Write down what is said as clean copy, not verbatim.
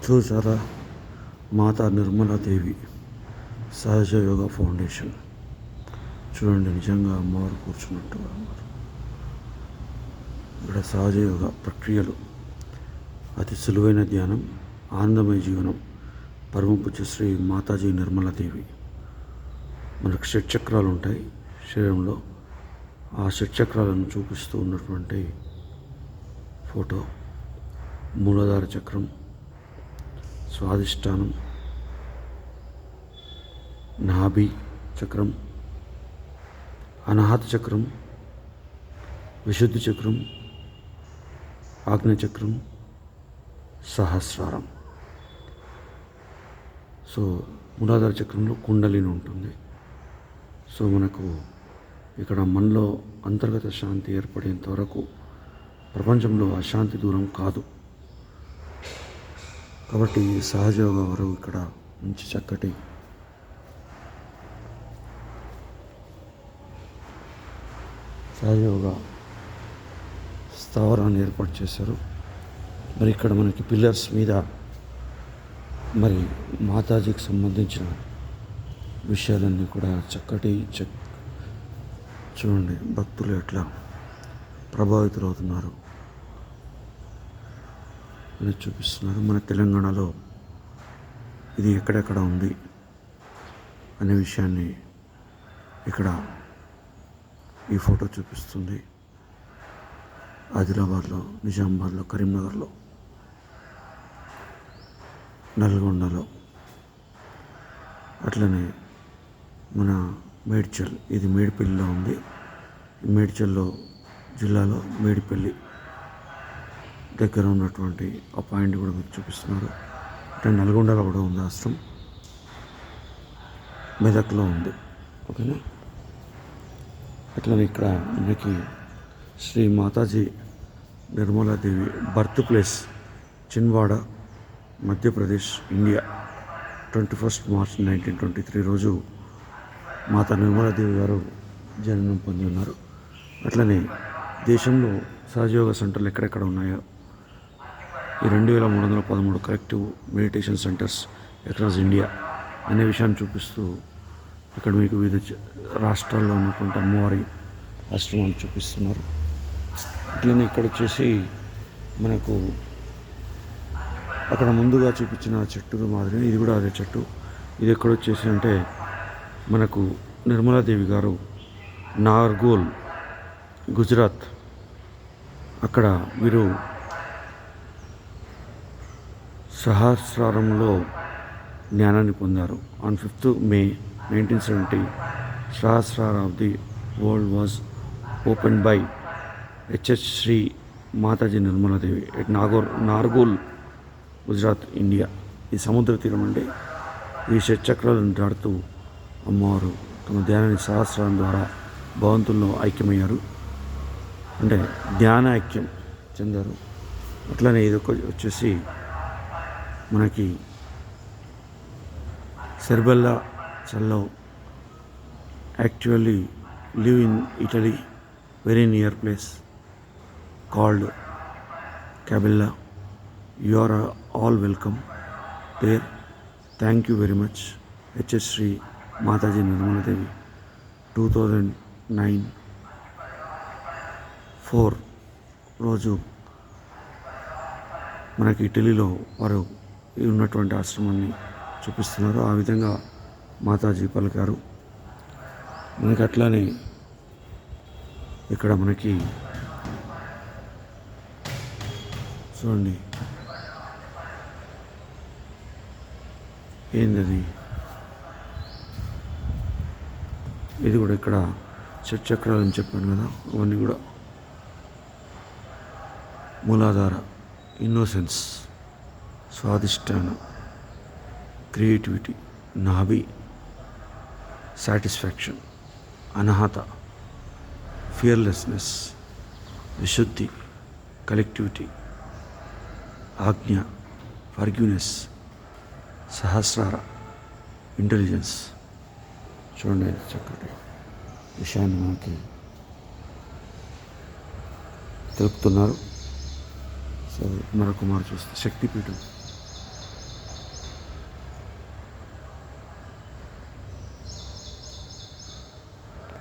చూసారా, మాతా నిర్మలాదేవి సహజ యోగా ఫౌండేషన్. చూడండి, నిజంగా అమ్మవారు కూర్చున్నట్టుగా ఉన్నారు. ఇక్కడ సహజ యోగా ప్రక్రియలు, అతి సులువైన ధ్యానం, ఆనందమయ జీవనం. పరమ పూజ్య శ్రీ మాతాజీ నిర్మలాదేవి. మనకు షట్చక్రాలు ఉంటాయి శరీరంలో. ఆ షట్చక్రాలను చూపిస్తూ ఉన్నటువంటి ఫోటో. మూలాధార చక్రం, స్వాదిష్టానం, నాభి చక్రం, అనాహత చక్రం, విశుద్ధి చక్రం, ఆగ్నేయ చక్రం, సహస్రారం. సో మూలాధార చక్రంలో కుండలిని ఉంటుంది. సో మనకు ఇక్కడ మనలో అంతర్గత శాంతి ఏర్పడేంత వరకు ప్రపంచంలో అశాంతి దూరం కాదు. కాబట్టి సహజ యోగా వారు ఇక్కడ మంచి చక్కటి సహజ యోగా స్థావరాన్ని ఏర్పాటు చేశారు. మరి ఇక్కడ మనకి పిల్లర్స్ మీద మరి మాతాజీకి సంబంధించిన విషయాలన్నీ కూడా చక్కటి చూడండి, భక్తులు ఎట్లా ప్రభావితులవుతున్నారు అని చూపిస్తున్నారు. మన తెలంగాణలో ఇది ఎక్కడెక్కడ ఉంది అనే విషయాన్ని ఇక్కడ ఈ ఫోటో చూపిస్తుంది. ఆదిలాబాద్లో, నిజామాబాద్లో, కరీంనగర్లో, నల్గొండలో, అట్లనే మన మేడ్చల్, ఇది మేడిపల్లిలో ఉంది. మేడ్చల్లో జిల్లాలో మేడిపల్లి దగ్గర ఉన్నటువంటి ఆ పాయింట్ కూడా మీకు చూపిస్తున్నారు. అంటే నల్గొండలో కూడా ఉంది ఆశ్రమం, మెదక్లో ఉంది. ఓకేనా. అట్లనే ఇక్కడ మనకి Shri Mataji Nirmala Devi birth place Chhindwara, Madhya Pradesh, India. 21 March 1923 రోజు మాతా నిర్మలాదేవి గారు జననం పొంది ఉన్నారు. అట్లనే దేశంలో సహజయోగ సెంటర్లు ఎక్కడెక్కడ ఉన్నాయో, ఈ 2313 collective meditation centres across India అనే విషయాన్ని చూపిస్తూ ఇక్కడ మీకు వివిధ రాష్ట్రాల్లో ఉన్నటువంటి అమ్మవారి ఆశ్రమాలు చూపిస్తున్నారు. అట్లనే ఇక్కడ వచ్చేసి మనకు అక్కడ ముందుగా చూపించిన చెట్టు మాదిరి ఇది కూడా అదే చెట్టు. ఇది ఎక్కడ వచ్చేసి అంటే మనకు నిర్మలాదేవి గారు నార్గోల్, గుజరాత్, అక్కడ వీరు సహస్రారంలో జ్ఞానాన్ని పొందారు. On 5th May 1970 Sahasrara of the world was open by HS Shri Mataji Nirmala Devi at Nargol, Gujarat, India. ఈ సముద్ర తీరం అంటే ఈ షట్చక్రాలను దాటుతూ అమ్మవారు తమ ధ్యానాన్ని సహస్రారం ద్వారా భగవంతుల్లో ఐక్యమయ్యారు, అంటే ధ్యాన ఐక్యం చెందారు. అట్లనే ఇది వచ్చేసి మనకి సెర్బెల్లా చల్లో actually live in Italy, very near place called Cabella. You are all welcome there. Thank you very much. HS Shri Mataji Nirmala Devi 2009/4 రోజు మనకి ఇటలీలో వారు ఉన్నటువంటి ఆశ్రమాన్ని చూపిస్తున్నారు. ఆ విధంగా మాతాజీ పలికారు. మనకి అట్లానే ఇక్కడ మనకి చూడండి, ఏందది, ఇది కూడా ఇక్కడ షట్చక్రాలు అని చెప్పాను కదా, అవన్నీ కూడా మూలాధార, ఇన్నోసెన్స్, స్వాదిష్టాన, క్రియేటివిటీ, నాభి, సాటిస్ఫాక్షన్, అనాహత, ఫియర్లెస్నెస్, విశుద్ధి, కలెక్టివిటీ, ఆజ్ఞ, ఫర్గ్యూనెస్, సహస్రార, ఇంటెలిజెన్స్. చూడండి, చక్కటి విషయాన్ని మనకి తెలుపుతున్నారు. సో నరకుమార్ చూస్తే శక్తిపీఠం.